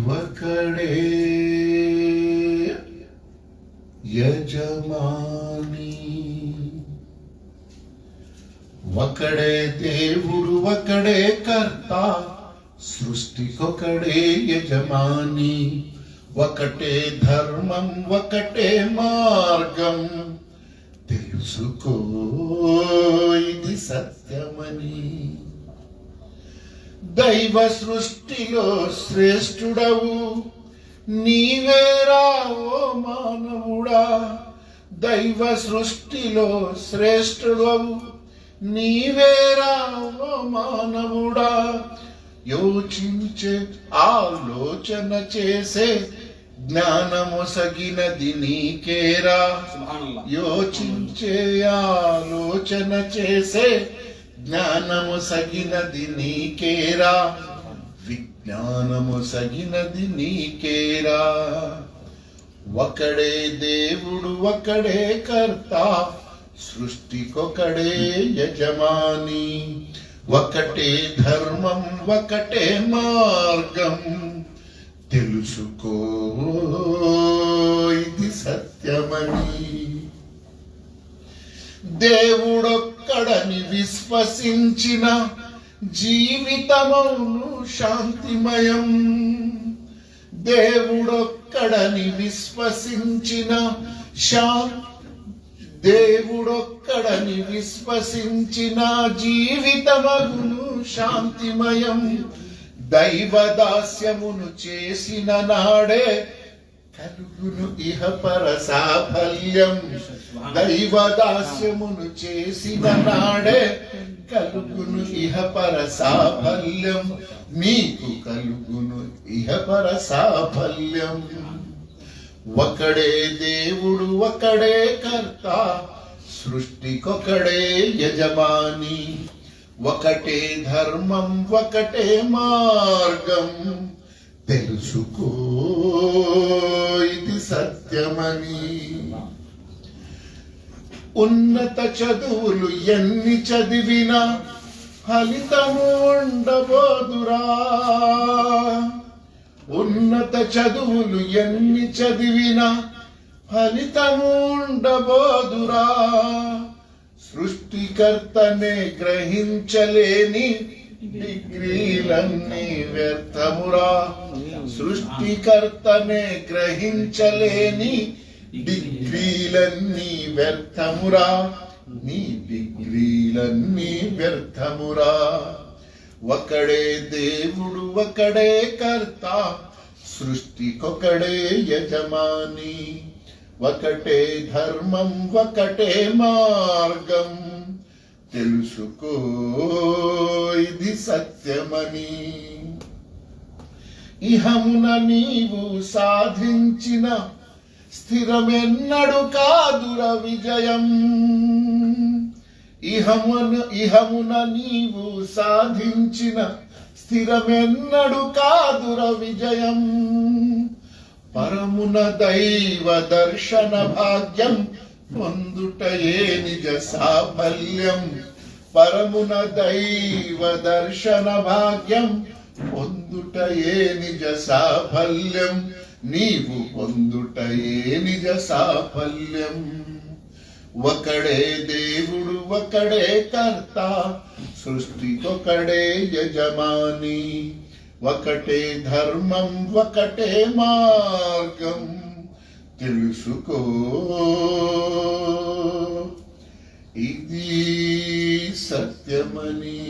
ఒకడే యజమాని, ఒకడే దేవుడు, ఒకడే కర్త, సృష్టికొకడే యజమాని, ఒకటే ధర్మం, ఒకటే మార్గం, తెలుసుకో ఇది సత్యమని. దైవ సృష్టిలో శ్రేష్ఠుడవు నీవేరా ఓ మానవుడా, దైవ సృష్టిలో శ్రేష్ఠుడవు నీవేరా ఓ మానవుడా. యోచించే ఆలోచన చేసే జ్ఞానము సగినది నీకేరా, యోచించే ఆలోచన చేసే జ్ఞానము సగినది నీకేరా, విజ్ఞానము సగినది నీకేరా. ఒకడే దేవుడు, ఒకడే కర్త, సృష్టికొకడే యజమాని, ఒకటే ధర్మం, ఒకటే మార్గం, తెలుసుకో ఇది సత్యమని. దేవుడొక్కడని విశ్వసించిన జీవితమౌను శాంతిమయం, దేవుడొక్కడని విశ్వసించిన దేవుడొక్కడని విశ్వసించిన జీవితమగును శాంతిమయం. దైవదాస్యమును చేసిన నాడే కలుగును ఇహపర సాఫల్యం, దైవదాస్యమును చేసిన నాడే కలుగును ఇహపర సాఫల్యం, నీకు కలుగును ఇహపర సాఫల్యం. ఒకడే దేవుడు, ఒకడే కర్త, సృష్టికొకడే యజమాని, ఒకటే ధర్మం, ఒకటే మార్గం, తెలుసుకో ఇది సత్యమని. ఉన్నత చదువులు ఎన్ని చదివినా ఫలితము ఉండబోదురా, ఉన్నత చదువులు ఎన్ని చదివినా ఫలితము ఉండబోదురా. సృష్టికర్తనే గ్రహించలేని డిగ్రీలన్నీ వ్యర్థమురా, సృష్టికర్తనే గ్రహించలేని డిగ్రీలన్నీ వ్యర్థమురా, నీ డిగ్రీలన్నీ వ్యర్థమురా. ఒకడే దేవుడు, ఒకడే కర్త, సృష్టికొకడే యజమాని, ఒకటే ధర్మం, ఒకటే మార్గం, తెలుసుకో ఇది సత్యమని. ఇహమున నీవు సాధించిన స్థిరమెన్నడు కాదుర విజయం, ఇహమున నీవు సాధించిన స్థిరమెన్నడు కాదుర విజయం. పరమున దైవ దర్శన భాగ్యం పొందుటయే నిజ సాఫల్యం, పరమున దైవ దర్శన భాగ్యం పొందుటయే నిజ సాఫల్యం, నీవు పొందుటయే నిజ సాఫల్యం. ఒకడే దేవుడు, ఒకడే కర్త, సృష్టికొకడే యజమాని, ఒకటే ధర్మం, ఒకటే మార్గం, తెలుసుకో ఇది సత్యమని.